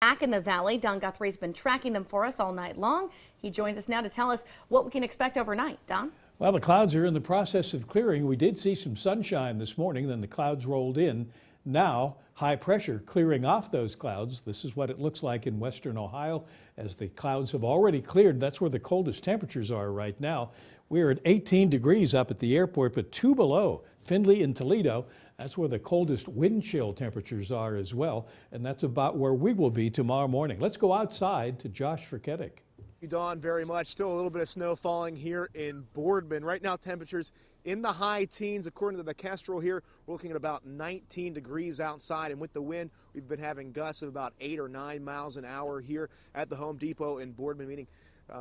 back in the valley. Don Guthrie's been tracking them for us all night long. He joins us now to tell us what we can expect overnight. Don? Well, the clouds are in the process of clearing. We did see some sunshine this morning, then the clouds rolled in. Now, high pressure clearing off those clouds. This is what it looks like in western Ohio as the clouds have already cleared. That's where the coldest temperatures are right now. We're at 18 degrees up at the airport, but 2 below Findlay and Toledo. That's where the coldest wind chill temperatures are as well. And that's about where we will be tomorrow morning. Let's go outside to Josh Furketic. Don, very much. Still a little bit of snow falling here in Boardman. Right now, temperatures in the high teens. According to the Kestrel here, we're looking at about 19 degrees outside. And with the wind, we've been having gusts of about 8 or 9 miles an hour here at the Home Depot in Boardman, meaning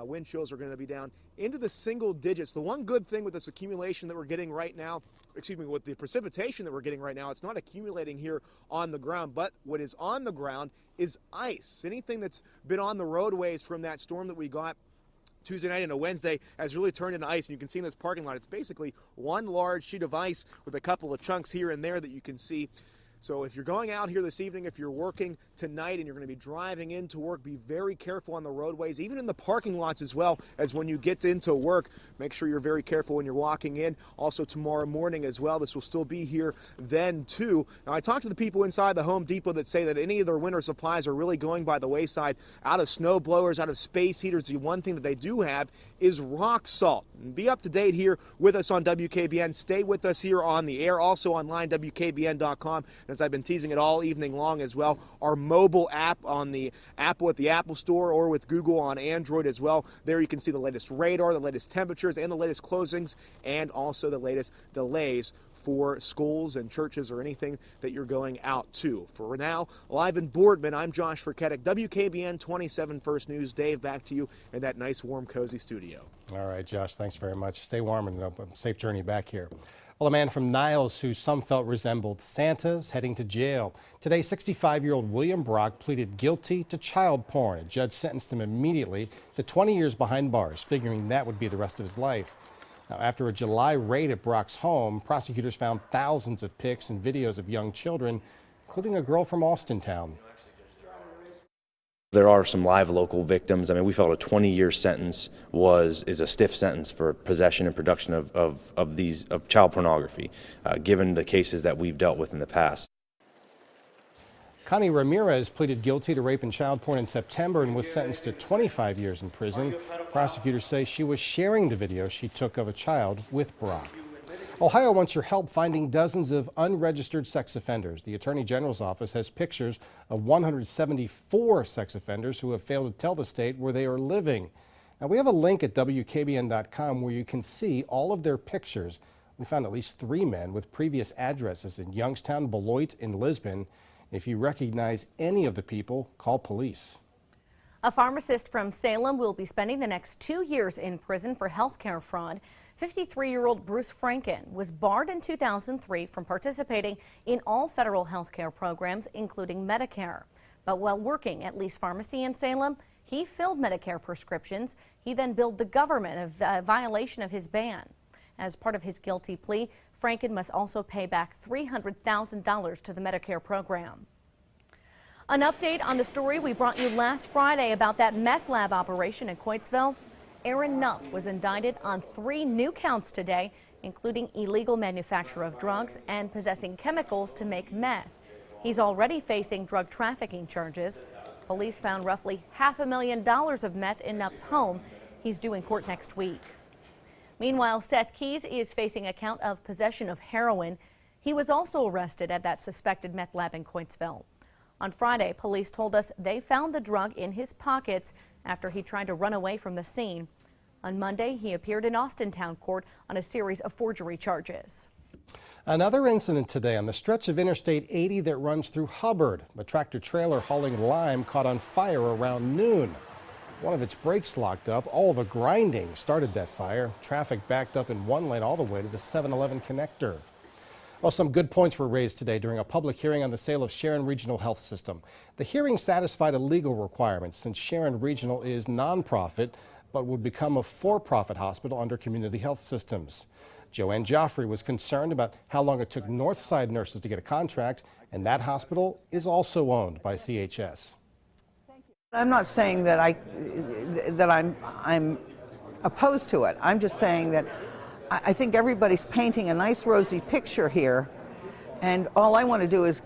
wind chills are going to be down into the single digits. The one good thing with this accumulation that we're getting right now, with the precipitation that we're getting right now, it's not accumulating here on the ground, but what is on the ground is ice. Anything that's been on the roadways from that storm that we got Tuesday night into Wednesday has really turned into ice, and you can see in this parking lot, it's basically one large sheet of ice with a couple of chunks here and there that you can see. So if you're going out here this evening, if you're working tonight and you're going to be driving into work, be very careful on the roadways, even in the parking lots as well as when you get into work. Make sure you're very careful when you're walking in. Also tomorrow morning as well, this will still be here then too. Now I talked to the people inside the Home Depot that say that any of their winter supplies are really going by the wayside. Out of snow blowers, out of space heaters, the one thing that they do have is rock salt. And be up to date here with us on WKBN. Stay with us here on the air, also online, WKBN.com. As I've been teasing it all evening long as well, our mobile app on the Apple at the Apple Store or with Google on Android as well. There you can see the latest radar, the latest temperatures, and the latest closings, and also the latest delays for schools and churches or anything that you're going out to. For now, live in Boardman, I'm Josh Furketic, WKBN 27 First News. Dave, back to you in that nice, warm, cozy studio. All right, Josh, thanks very much. Stay warm and a safe journey back here. Well, a man from Niles who some felt resembled Santa's heading to jail. Today, 65-year-old William Brock pleaded guilty to child porn. A judge sentenced him immediately to 20 years behind bars, figuring that would be the rest of his life. Now, after a July raid at Brock's home, prosecutors found thousands of pics and videos of young children, including a girl from Austintown. There are some live local victims. I mean, we felt a 20-year sentence is a stiff sentence for possession and production of child pornography, given the cases that we've dealt with in the past. Connie Ramirez pleaded guilty to rape and child porn in September and was sentenced to 25 years in prison. Prosecutors say she was sharing the video she took of a child with Brock. Ohio wants your help finding dozens of unregistered sex offenders. The Attorney General's office has pictures of 174 sex offenders who have failed to tell the state where they are living. Now, we have a link at WKBN.com where you can see all of their pictures. We found at least 3 men with previous addresses in Youngstown, Beloit, and Lisbon. If you recognize any of the people, call police. A pharmacist from Salem will be spending the next 2 years in prison for health care fraud. 53-year-old Bruce Franken was barred in 2003 from participating in all federal health care programs, including Medicare. But while working at Lee's Pharmacy in Salem, he filled Medicare prescriptions. He then billed the government a violation of his ban. As part of his guilty plea, Franken must also pay back $300,000 to the Medicare program. An update on the story we brought you last Friday about that meth lab operation in Coatesville. Aaron Nupp was indicted on 3 new counts today, including illegal manufacture of drugs and possessing chemicals to make meth. He's already facing drug trafficking charges. Police found roughly $500,000 of meth in Nupp's home. He's due in court next week. Meanwhile, Seth Keys is facing a count of possession of heroin. He was also arrested at that suspected meth lab in Coatesville. On Friday, police told us they found the drug in his pockets after he tried to run away from the scene. On Monday, he appeared in Austintown court on a series of forgery charges. Another incident today on the stretch of Interstate 80 that runs through Hubbard. A tractor trailer hauling lime caught on fire around noon. One of its brakes locked up. All the grinding started that fire. Traffic backed up in one lane all the way to the 7-Eleven connector. Well, some good points were raised today during a public hearing on the sale of Sharon Regional Health System. The hearing satisfied a legal requirement since Sharon Regional is nonprofit but would become a for-profit hospital under Community Health Systems. Joanne Joffrey was concerned about how long it took Northside nurses to get a contract, and that hospital is also owned by CHS. I'm not saying that I'm opposed to it. I'm just saying that I think everybody's painting a nice rosy picture here, and all I want to do is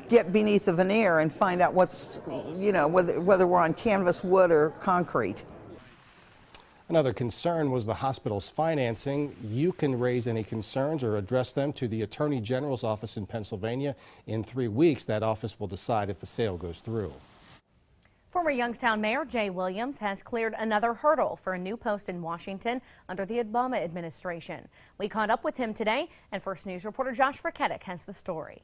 get beneath the veneer and find out what's, whether we're on canvas, wood, or concrete. Another concern was the hospital's financing. You can raise any concerns or address them to the Attorney General's office in Pennsylvania. In 3 weeks, that office will decide if the sale goes through. Former Youngstown Mayor Jay Williams has cleared another hurdle for a new post in Washington under the Obama administration. We caught up with him today, and First News reporter Josh Frketic has the story.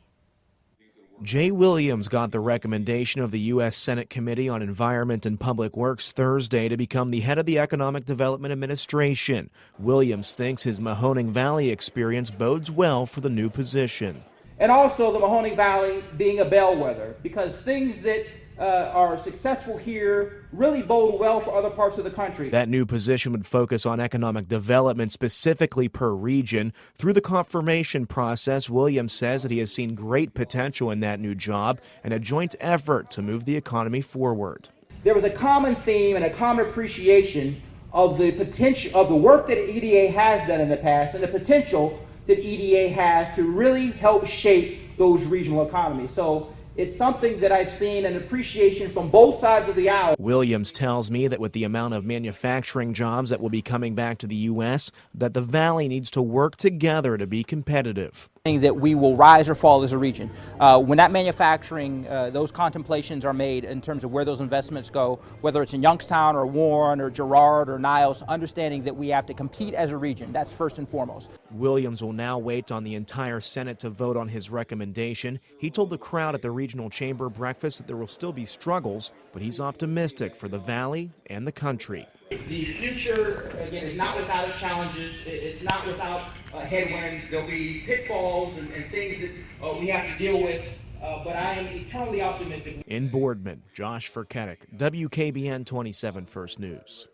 Jay Williams got the recommendation of the U.S. Senate Committee on Environment and Public Works Thursday to become the head of the Economic Development Administration. Williams thinks his Mahoning Valley experience bodes well for the new position. And also the Mahoning Valley being a bellwether, because things that are successful here really bode well for other parts of the country. That new position would focus on economic development specifically per region. Through the confirmation process, Williams says that he has seen great potential in that new job and a joint effort to move the economy forward. There was a common theme and a common appreciation of the potential of the work that EDA has done in the past and the potential that EDA has to really help shape those regional economies. So it's something that I've seen an appreciation from both sides of the aisle. Williams tells me that with the amount of manufacturing jobs that will be coming back to the U.S., that the Valley needs to work together to be competitive. That we will rise or fall as a region. When that manufacturing, those contemplations are made in terms of where those investments go, whether it's in Youngstown or Warren or Girard or Niles, understanding that we have to compete as a region. That's first and foremost. Williams will now wait on the entire Senate to vote on his recommendation. He told the crowd at the regional chamber breakfast that there will still be struggles, but he's optimistic for the Valley and the country. The future, again, is not without its challenges. It's not without headwinds. There'll be pitfalls and things that we have to deal with, but I am eternally optimistic. In Boardman, Josh Frketic, WKBN 27 First News.